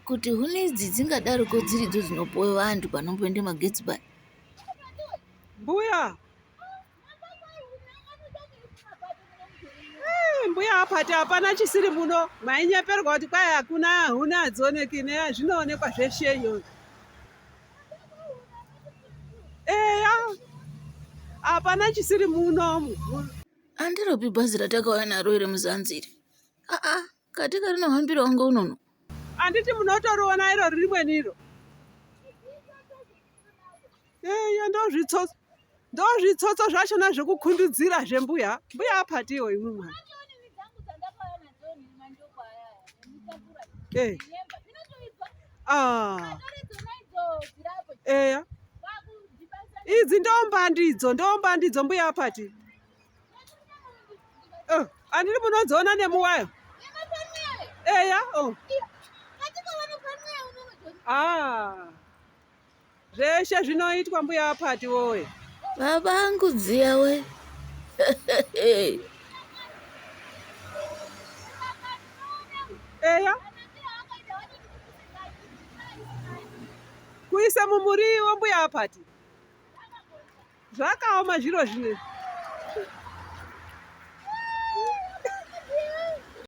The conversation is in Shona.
kuti huni idzi dzingadaroko dziridzo dzinopuwa vantu panomboende magetsi paya. Mbuya mbuya apati hapana chisiri muno, mainyeperwa kuti kwai hakuna huni hadzioneki, zvinoonekwa zveshe iyoyo. Eya hapana chisiri muno. Handiropi bhazi ratakauya naro ere muzanziri. Katika rinohambira wange unono. Handiti munotoriona iro rimweniro. Eya ndozvitsotso zvachona zvekukundudzira zvembuya. Mbuya apati iwo imwe mwana. Eya idzi ndomba ndidzo mbuya apati. Handiti munodziona nemuwayo. Eya zveshe zvinoitwa mbuya apati wowe. Baba angu dziya we. Eya kuise mumuriwo mbuya apati zvakaoma zviro zvine.